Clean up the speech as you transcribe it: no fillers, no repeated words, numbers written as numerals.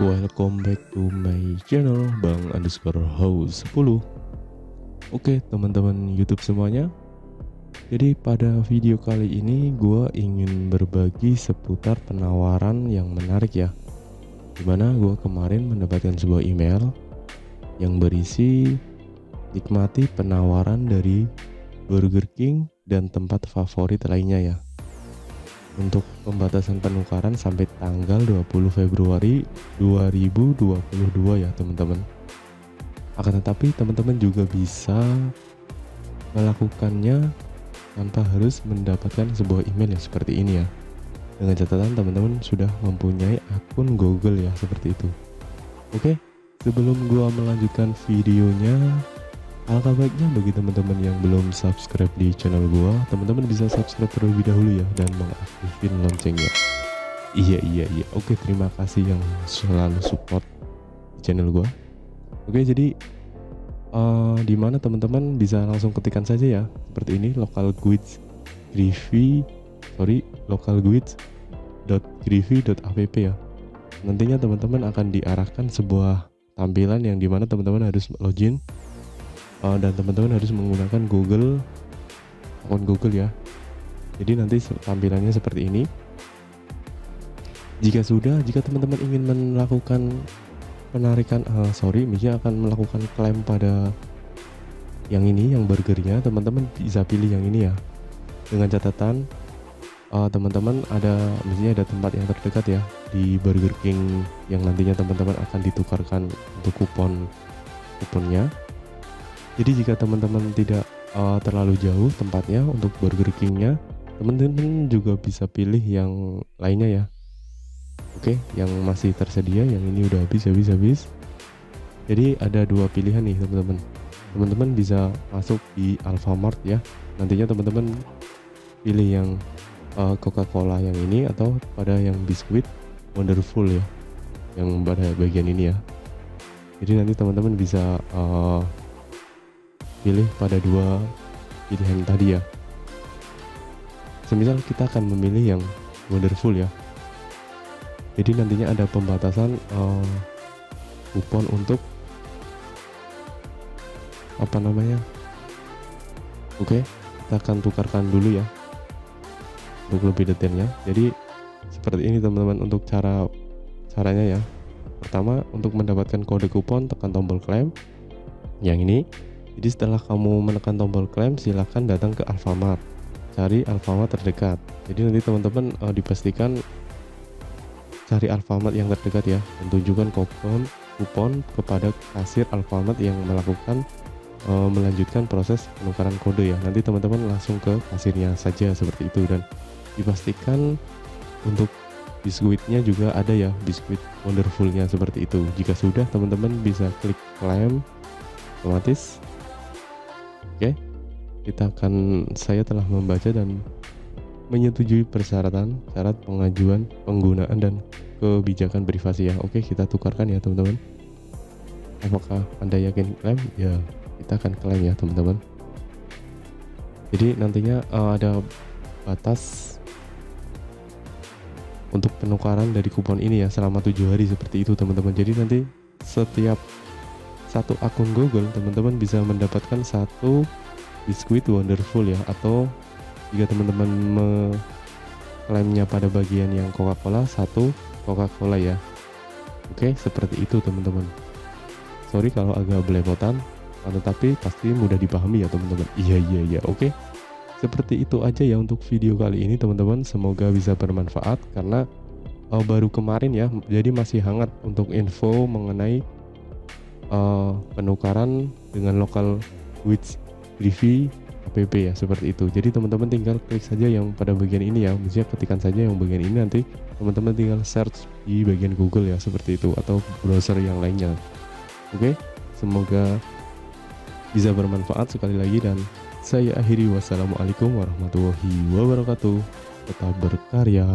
Welcome back to my channel Bang_House10. Oke teman-teman YouTube semuanya, jadi pada video kali ini gue ingin berbagi seputar penawaran yang menarik ya, dimana gue kemarin mendapatkan sebuah email yang berisi nikmati penawaran dari Burger King dan tempat favorit lainnya ya, untuk pembatasan penukaran sampai tanggal 20 Februari 2022 ya teman-teman. Akan tetapi teman-teman juga bisa melakukannya tanpa harus mendapatkan sebuah email yang seperti ini ya, dengan catatan teman-teman sudah mempunyai akun Google ya, seperti itu. Oke, sebelum gua melanjutkan videonya, alangkah baiknya bagi teman-teman yang belum subscribe di channel gua, teman-teman bisa subscribe terlebih dahulu ya, dan mengaktifkan loncengnya. Iya. Oke, terima kasih yang selalu support di channel gua. Oke, jadi di mana teman-teman bisa langsung ketikkan saja ya, seperti ini, localguides.griffy.app ya. Nantinya teman-teman akan diarahkan sebuah tampilan yang dimana teman-teman harus login, dan teman-teman harus menggunakan akun Google ya. Jadi nanti tampilannya seperti ini. Jika teman-teman ingin melakukan penarikan, misalnya akan melakukan klaim pada yang ini, yang burgernya, teman-teman bisa pilih yang ini ya, dengan catatan teman-teman misalnya ada tempat yang terdekat ya di Burger King yang nantinya teman-teman akan ditukarkan untuk kuponnya. Jadi jika teman-teman tidak terlalu jauh tempatnya untuk Burger Kingnya, teman-teman juga bisa pilih yang lainnya ya. Oke, yang masih tersedia, yang ini udah habis. Jadi ada dua pilihan nih teman-teman. Teman-teman bisa masuk di Alfamart ya. Nantinya teman-teman pilih yang Coca-Cola yang ini, atau pada yang biskuit Wonderful ya, yang pada bagian ini ya. Jadi nanti teman-teman bisa pilih pada dua pilihan tadi ya. Semisal kita akan memilih yang Wonderful ya. Jadi nantinya ada pembatasan kupon untuk Oke, kita akan tukarkan dulu ya untuk lebih detailnya. Jadi seperti ini teman-teman untuk caranya ya. Pertama, untuk mendapatkan kode kupon tekan tombol klaim yang ini. Jadi setelah kamu menekan tombol klaim, silahkan datang ke Alfamart, cari Alfamart terdekat. Jadi nanti teman-teman dipastikan cari Alfamart yang terdekat ya, dan tunjukkan kupon kepada kasir Alfamart yang melanjutkan proses penukaran kode ya. Nanti teman-teman langsung ke kasirnya saja seperti itu, dan dipastikan untuk biskuitnya juga ada ya, biskuit Wonderfulnya seperti itu. Jika sudah, teman-teman bisa klik claim otomatis. Oke, saya telah membaca dan menyetujui persyaratan syarat pengajuan penggunaan dan kebijakan privasi ya. Oke, kita tukarkan ya teman-teman. Apakah Anda yakin klaim? Ya, kita akan klaim ya teman-teman. Jadi nantinya ada batas untuk penukaran dari kupon ini ya, selama 7 hari seperti itu teman-teman. Jadi nanti setiap satu akun Google teman-teman bisa mendapatkan satu biskuit Wonderful ya, atau jika teman-teman mengklaimnya pada bagian yang Coca-Cola, satu Coca-Cola ya. Oke, seperti itu teman-teman. Sorry kalau agak belepotan, tetapi pasti mudah dipahami ya teman-teman. Iya. Oke, seperti itu aja ya untuk video kali ini teman-teman. Semoga bisa bermanfaat, karena baru kemarin ya, jadi masih hangat untuk info mengenai penukaran dengan local goods Griffy app ya, seperti itu. Jadi teman-teman tinggal klik saja yang pada bagian ini ya, misalnya ketikkan saja yang bagian ini, nanti teman-teman tinggal search di bagian Google ya, seperti itu, atau browser yang lainnya. Oke, semoga bisa bermanfaat sekali lagi, dan saya akhiri. Wassalamualaikum warahmatullahi wabarakatuh. Tetap berkarya.